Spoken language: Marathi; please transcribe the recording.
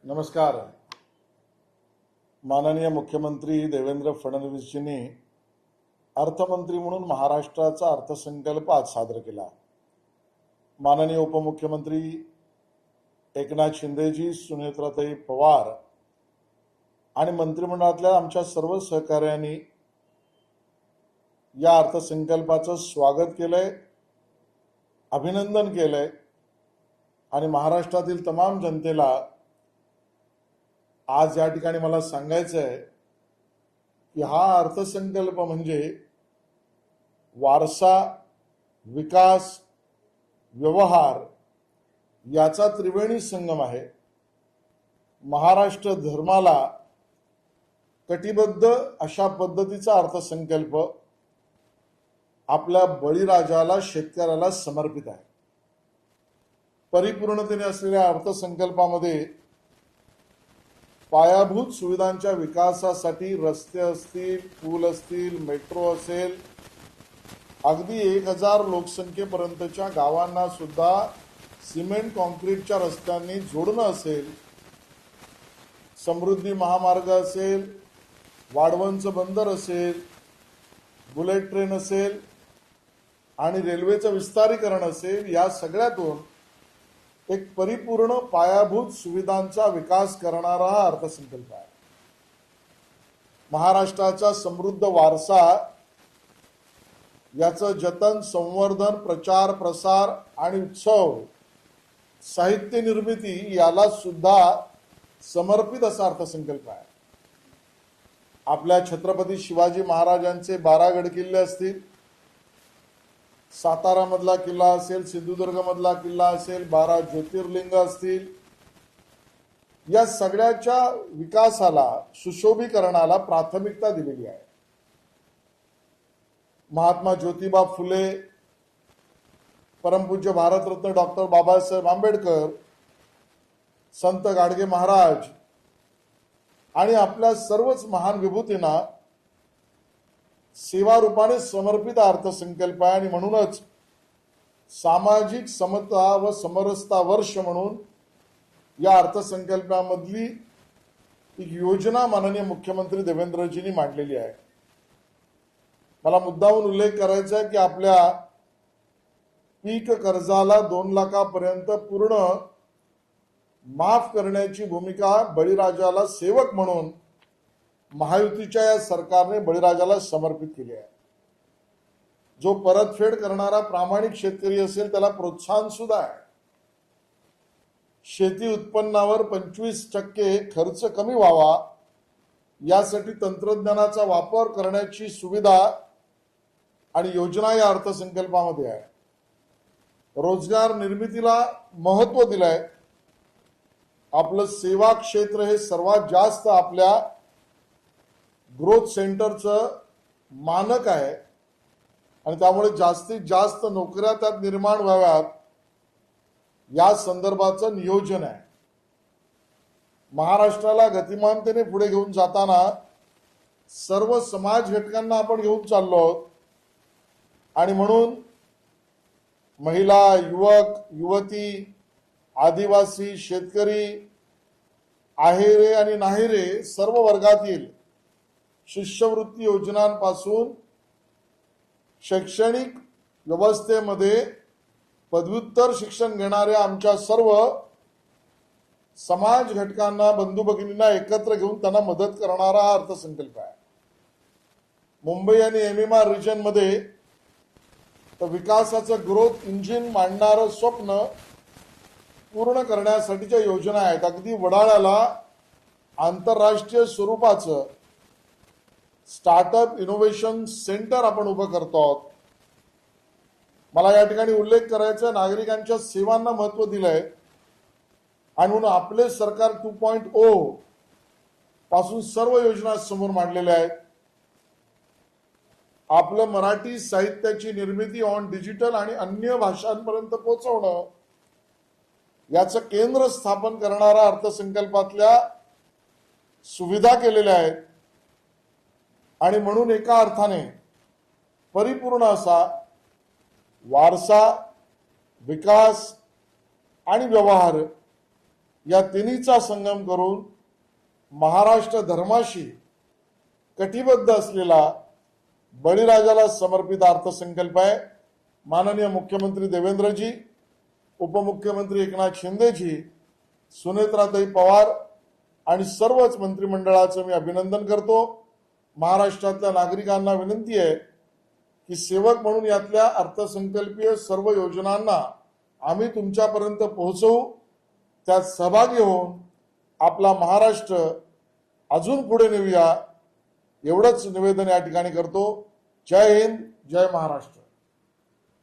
नमस्कार. माननीय मुख्यमंत्री देवेंद्र फडणवीसजींनी अर्थमंत्री म्हणून महाराष्ट्राचा अर्थसंकल्प आज सादर केला. माननीय उपमुख्यमंत्री एकनाथ शिंदेजी, सुनेत्राताई पवार आणि मंत्रिमंडळातल्या आमच्या सर्व सहकाऱ्यांनी या अर्थसंकल्पाचं स्वागत केलंय, अभिनंदन केलंय आणि महाराष्ट्रातील तमाम जनतेला आज या ठिकाणी मला सांगायचं आहे की हा अर्थसंकल्प म्हणजे वारसा, विकास, व्यवहार याचा त्रिवेणी संगम आहे. महाराष्ट्र धर्माला कटिबद्ध अशा पद्धतीचा अर्थसंकल्प आपल्या बळीराजाला, शेतकऱ्याला समर्पित आहे. परिपूर्णतेने असलेल्या अर्थसंकल्पामध्ये पायाभूत सुविधांच्या विकासासाठी रस्ते असतील, पूल असतील, मेट्रो असेल, अगदी 1000 लोकसंख्येपर्यंतच्या गावांना सुद्धा सिमेंट कॉन्क्रीटच्या रस्त्यांनी जोडणं असेल, समृद्धी महामार्ग असेल, वाढवणचं बंदर असेल, बुलेट ट्रेन असेल आणि रेल्वेचं विस्तारीकरण असेल, या सगळ्यातून एक परिपूर्ण पायाभूत सुविधांचा विकास करणारा हा अर्थसंकल्प आहे. महाराष्ट्राचा समृद्ध वारसा याचं जतन, संवर्धन, प्रचार, प्रसार आणि उत्सव, साहित्य निर्मिती याला सुद्धा समर्पित असा अर्थसंकल्प आहे. आपल्या छत्रपती शिवाजी महाराजांचे 12 गड किल्ले असतील, सातारा मधला किल्ला असेल, सिंधुदुर्ग मधला किल्ला असेल, 12 ज्योतिर्लिंग असतील, या सगळ्याच्या विकासाला, सुशोभीकरणाला प्राथमिकता दिलेली आहे. महात्मा ज्योतिबा फुले, परमपूज्य भारतरत्न डॉक्टर बाबासाहेब आंबेडकर, संत गाडगे महाराज आणि आपल्या सर्वच महान विभूतींना सेवा रूपाने समर्पित अर्थसंकल्प आहे. आणि म्हणूनच सामाजिक समता व समरसता वर्ष म्हणून या अर्थसंकल्पामधली एक योजना माननीय मुख्यमंत्री देवेंद्रजींनी मांडलेली आहे. मला मुद्दामून उल्लेख करायचा आहे की आपल्या पीक कर्जाला 2 लाखापर्यंत पूर्ण माफ करण्याची भूमिका बळीराजाला सेवक म्हणून महायुतीच्या या सरकारने बळीराजाला समर्पित केली आहे. जो परतफेड करणारा प्रामाणिक शेतकरी असेल त्याला प्रोत्साहन सुद्धा आहे. शेती उत्पन्नावर 25% खर्च कमी व्हावा यासाठी तंत्रज्ञानाचा वापर करण्याची सुविधा आणि योजना या अर्थसंकल्पामध्ये आहे. रोजगार निर्मितीला महत्त्व दिलंय. आपलं सेवा क्षेत्र हे सर्वात जास्त आपल्या ग्रोथ सेंटरचं मानक आहे आणि त्यामुळे जास्तीत जास्त नोकऱ्या त्यात निर्माण व्हाव्यात या संदर्भाचं नियोजन आहे. महाराष्ट्राला गतिमानतेने पुढे घेऊन जाताना सर्व समाज घटकांना आपण घेऊन चाललो आहोत आणि म्हणून महिला, युवक, युवती, आदिवासी, शेतकरी, आहेरे आणि नाहेरे सर्व वर्गातील शिष्यवृत्ती योजनांपासून शैक्षणिक व्यवस्थेमध्ये पदव्युत्तर शिक्षण घेणाऱ्या आमच्या सर्व समाज घटकांना, बंधू भगिनींना एकत्र घेऊन त्यांना मदत करणारा हा अर्थसंकल्प आहे. मुंबई आणि MMR रिजन मध्ये तर विकासाचं ग्रोथ इंजिन मांडणारं स्वप्न पूर्ण करण्यासाठीच्या योजना आहेत. अगदी वडाळ्याला आंतरराष्ट्रीय स्वरूपाचं स्टार्टअप इनोव्हेशन सेंटर आपण उभं करतो आहोत. मला या ठिकाणी उल्लेख करायचा, नागरिकांच्या सेवांना महत्त्व दिलंय आणि म्हणून आपले सरकार 2.0 पासून सर्व योजना समोर मांडलेल्या आहेत. आपलं मराठी साहित्याची निर्मिती ऑन डिजिटल आणि अन्य भाषांपर्यंत पोहोचवणं याचं केंद्र स्थापन करणारा अर्थसंकल्पातल्या सुविधा केलेल्या आहेत. आणि म्हणून एका अर्थाने परिपूर्ण असा वारसा, विकास आणि व्यवहार या तिन्हीचा संगम करून महाराष्ट्र धर्माशी कटिबद्ध असलेला बळीराजाला समर्पित अर्थसंकल्प आहे. माननीय मुख्यमंत्री देवेंद्रजी, उपमुख्यमंत्री एकनाथ शिंदेजी, सुनेत्राताई पवार आणि सर्वच मंत्रिमंडळाचं मी अभिनंदन करतो. महाराष्ट्रातल्या नागरिकांना विनंती आहे की सेवक म्हणून यातल्या अर्थसंकल्पीय सर्व योजनांना आम्ही तुमच्यापर्यंत पोहोचवू. त्यात सहभागी होऊन आपला महाराष्ट्र अजून पुढे नेऊया, एवढंच निवेदन या ठिकाणी करतो. जय हिंद, जय महाराष्ट्र.